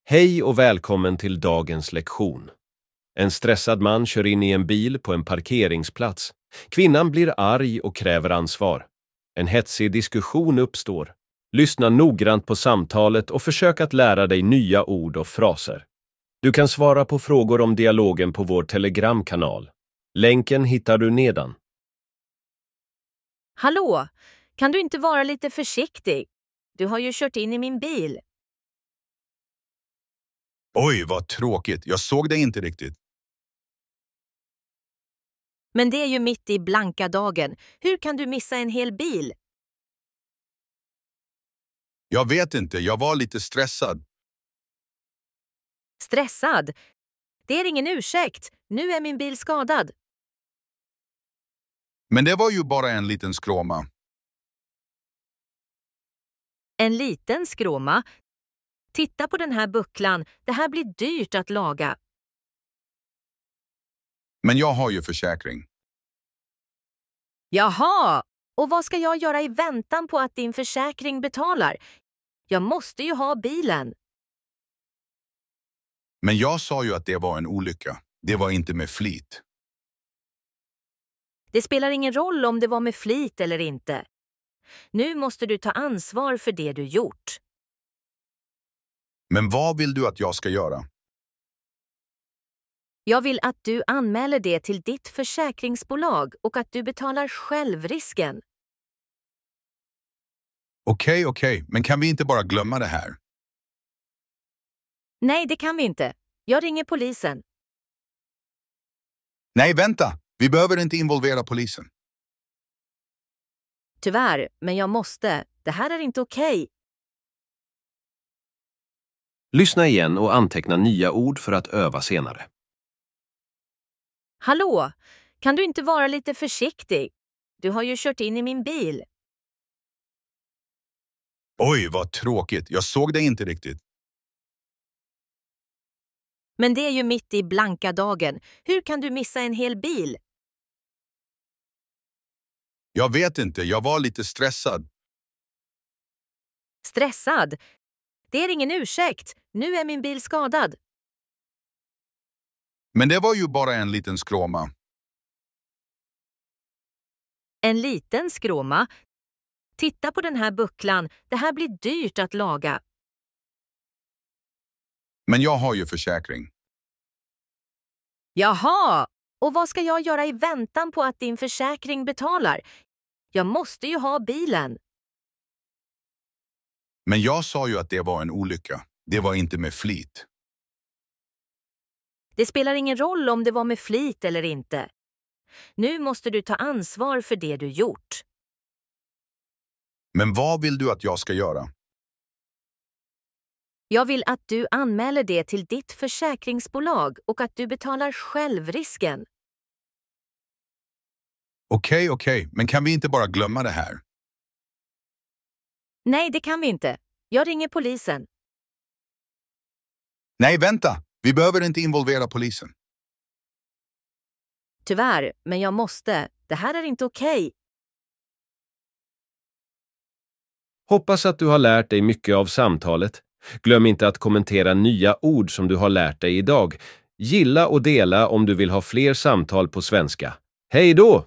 Hej och välkommen till dagens lektion. En stressad man kör in i en bil på en parkeringsplats. Kvinnan blir arg och kräver ansvar. En hetsig diskussion uppstår. Lyssna noggrant på samtalet och försök att lära dig nya ord och fraser. Du kan svara på frågor om dialogen på vår Telegramkanal. Länken hittar du nedan. Hallå, kan du inte vara lite försiktig? Du har ju kört in i min bil. Oj, vad tråkigt. Jag såg det inte riktigt. Men det är ju mitt i blanka dagen. Hur kan du missa en hel bil? Jag vet inte, jag var lite stressad. Stressad? Det är ingen ursäkt. Nu är min bil skadad. Men det var ju bara en liten skråma. En liten skråma. Titta på den här bucklan. Det här blir dyrt att laga. Men jag har ju försäkring. Jaha! Och vad ska jag göra i väntan på att din försäkring betalar? Jag måste ju ha bilen. Men jag sa ju att det var en olycka. Det var inte med flit. Det spelar ingen roll om det var med flit eller inte. Nu måste du ta ansvar för det du gjort. Men vad vill du att jag ska göra? Jag vill att du anmäler det till ditt försäkringsbolag och att du betalar självrisken. Okej, men kan vi inte bara glömma det här? Nej, det kan vi inte. Jag ringer polisen. Nej, vänta! Vi behöver inte involvera polisen. Tyvärr, men jag måste. Det här är inte okej. Lyssna igen och anteckna nya ord för att öva senare. Hallå, kan du inte vara lite försiktig? Du har ju kört in i min bil. Oj, vad tråkigt. Jag såg det inte riktigt. Men det är ju mitt i blanka dagen. Hur kan du missa en hel bil? Jag vet inte, jag var lite stressad. Stressad? Det är ingen ursäkt. Nu är min bil skadad. Men det var ju bara en liten skråma. En liten skråma. Titta på den här bucklan. Det här blir dyrt att laga. Men jag har ju försäkring. Jaha! Och vad ska jag göra i väntan på att din försäkring betalar? Jag måste ju ha bilen. Men jag sa ju att det var en olycka. Det var inte med flit. Det spelar ingen roll om det var med flit eller inte. Nu måste du ta ansvar för det du gjort. Men vad vill du att jag ska göra? Jag vill att du anmäler det till ditt försäkringsbolag och att du betalar självrisken. Okej, men kan vi inte bara glömma det här? Nej, det kan vi inte. Jag ringer polisen. Nej, vänta! Vi behöver inte involvera polisen. Tyvärr, men jag måste. Det här är inte okej. Hoppas att du har lärt dig mycket av samtalet. Glöm inte att kommentera nya ord som du har lärt dig idag. Gilla och dela om du vill ha fler samtal på svenska. Hej då!